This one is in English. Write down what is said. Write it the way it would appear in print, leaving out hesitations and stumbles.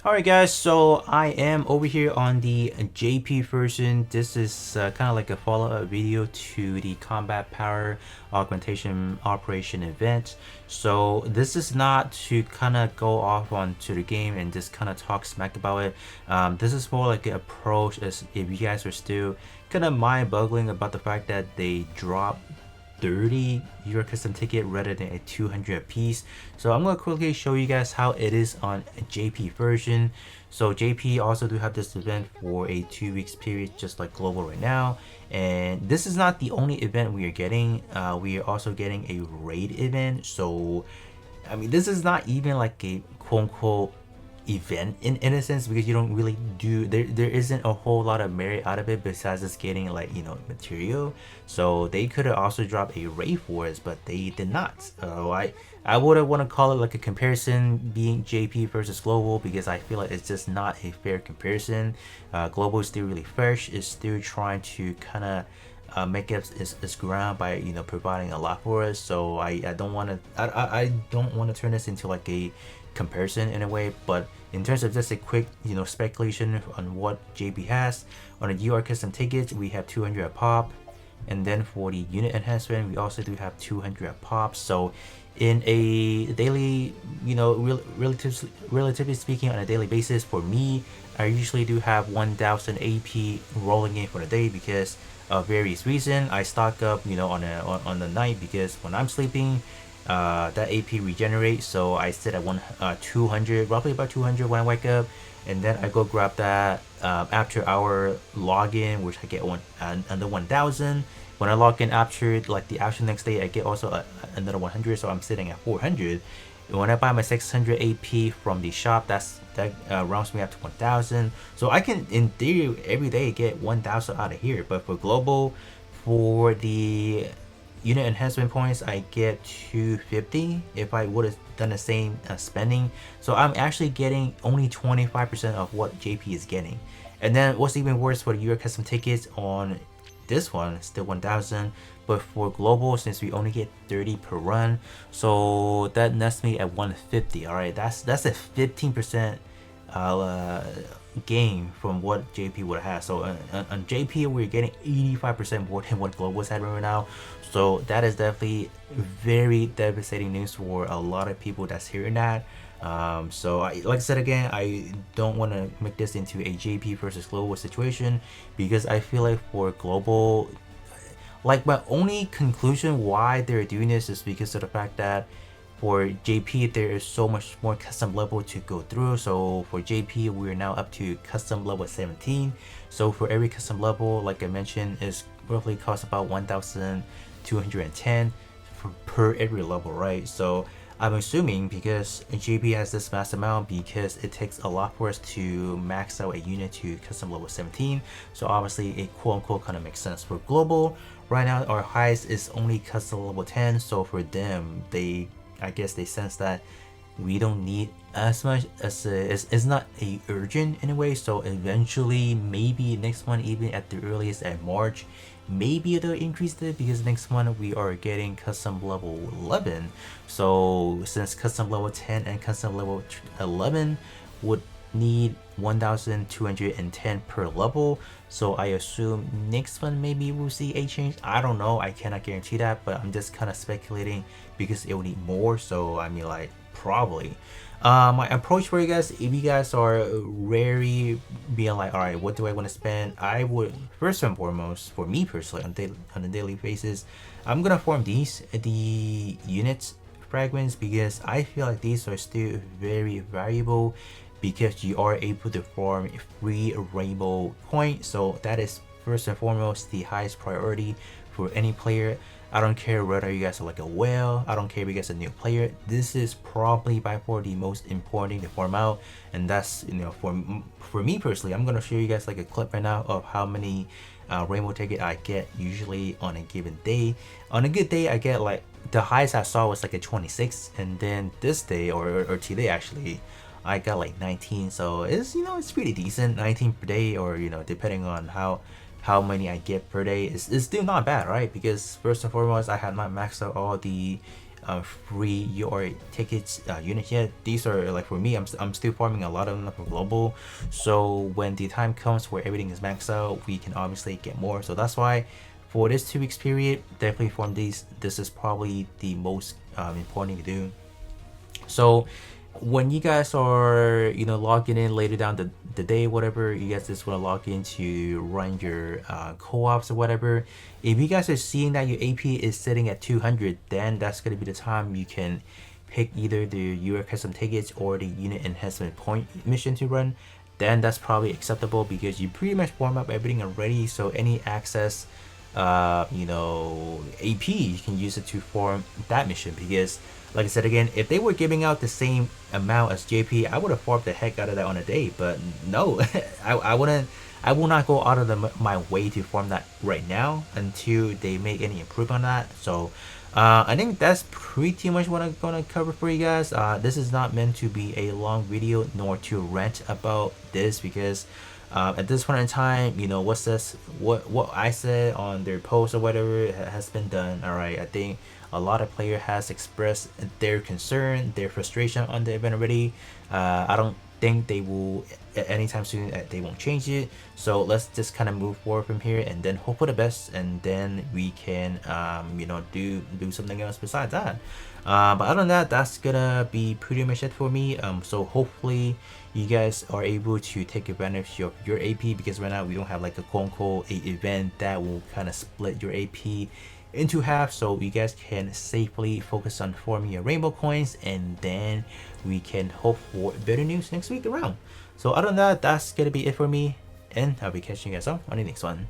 Alright guys, so I am over here on the JP version. This is kind of like a follow-up video to the Combat Power Augmentation Operation event. So this is not to kind of go off onto the game and just kind of talk smack about it. This is more like an approach as if you guys are still kind of mind-boggling about the fact that they dropped 30 Euro custom ticket rather than a 200 piece. So I'm going to quickly show you guys how it is on a JP version. So JP also do have this event for a 2 weeks period, just like global right now. And this is not the only event we are getting. We are also getting a raid event. So I mean, this is not even like a quote unquote event in a sense, because you don't really do there isn't a whole lot of merit out of it besides just getting, like, you know, material. So they could have also dropped a raid for us, but they did not. I would have want to call it like a comparison being JP versus global, because I feel like it's just not a fair comparison. Global is still really fresh, is still trying to kind of make up its ground by, you know, providing a lot for us. So I don't want to I don't want to turn this into like a comparison in a way. But in terms of just a quick, you know, speculation on what JP has on a UR custom tickets, we have 200 a pop, and then for the unit enhancement we also do have 200 a pop. So in a daily, you know, relatively speaking, on a daily basis, for me, I usually do have 1000 AP rolling in for the day because of various reasons. I stock up, you know, on the night, because when I'm sleeping, that AP regenerates. So I sit at 200, roughly about 200 when I wake up, and then I go grab that after hour login, which I get under 1000. When I log in after like the actual next day, I get also another 100, so I'm sitting at 400. And when I buy my 600 AP from the shop, that rounds me up to 1000. So I can, in theory, every day get 1000 out of here. But for global, for the unit enhancement points, I get 250 if I would have done the same spending. So I'm actually getting only 25% of what JP is getting. And then what's even worse, for the Euro custom tickets on this one, still 1000, but for global, since we only get 30 per run, so that nets me at 150. All right, that's a 15% gain from what JP would have. So on JP, we're getting 85% more than what global is having right now. So that is definitely very devastating news for a lot of people that's hearing that. So like I said again, I don't want to make this into a JP versus global situation, because I feel like for global, like, my only conclusion why they're doing this is because of the fact that for JP there is so much more custom level to go through. So for JP, we're now up to custom level 17. So for every custom level, like I mentioned, is roughly cost about 1210 per every level, right? So I'm assuming because JP has this mass amount, because it takes a lot for us to max out a unit to custom level 17. So obviously it quote unquote kind of makes sense. For global, right now our highest is only custom level 10. So for them, I guess they sense that we don't need as much as it's not a urgent in a way. So eventually, maybe next month, even at the earliest at March, maybe they'll increase it, because next month we are getting custom level 11. So since custom level 10 and custom level 11 would need 1210 per level, so I assume next one maybe we'll see a change. I don't know, I cannot guarantee that, but I'm just kind of speculating because it will need more. So I mean, like, probably my approach for you guys, if you guys are rarely being like, all right, what do I want to spend, I would first and foremost, for me personally, on a daily basis, I'm gonna farm the units fragments, because I feel like these are still very valuable, because you are able to farm free rainbow point. So that is first and foremost the highest priority for any player. I don't care whether you guys are like a whale, I don't care if you guys are a new player, this is probably by far the most important thing to farm out. And that's, you know, for me personally, I'm gonna show you guys like a clip right now of how many rainbow ticket I get usually on a given day. On a good day, I get, like, the highest I saw was like a 26, and then this day, or today actually, I got like 19. So it's, you know, it's pretty decent. 19 per day, or, you know, depending on how many I get per day, is still not bad, right? Because first and foremost, I have not maxed out all the free your tickets units yet. These are like, for me, I'm still farming a lot of them for global, so when the time comes where everything is maxed out, we can obviously get more. So that's why for this 2 weeks period, definitely farm these. This is probably the most important thing to do. So when you guys are, you know, logging in later down the day, whatever, you guys just want to log in to run your co-ops or whatever, if you guys are seeing that your AP is sitting at 200, then that's going to be the time you can pick either the Euro custom tickets or the unit enhancement point mission to run. Then that's probably acceptable because you pretty much warm up everything already. So any access you know, AP, you can use it to form that mission. Because like I said again, if they were giving out the same amount as JP, I would have farmed the heck out of that on a day. But no, I wouldn't. I will not go out of my way to farm that right now until they make any improvement on that. So I think that's pretty much what I'm gonna cover for you guys. This is not meant to be a long video nor to rant about this, because at this point in time, you know, what I said on their post or whatever has been done. All right, I think a lot of player has expressed their concern, their frustration on the event already. I don't think they will anytime soon. They won't change it. So let's just kind of move forward from here and then hope for the best, and then we can you know, do something else besides that. But other than that, that's gonna be pretty much it for me. So hopefully you guys are able to take advantage of your AP, because right now we don't have like a quote-unquote event that will kind of split your AP into half, so you guys can safely focus on forming your rainbow coins, and then we can hope for better news next week around. So other than that, that's gonna be it for me, and I'll be catching you guys up on the next one.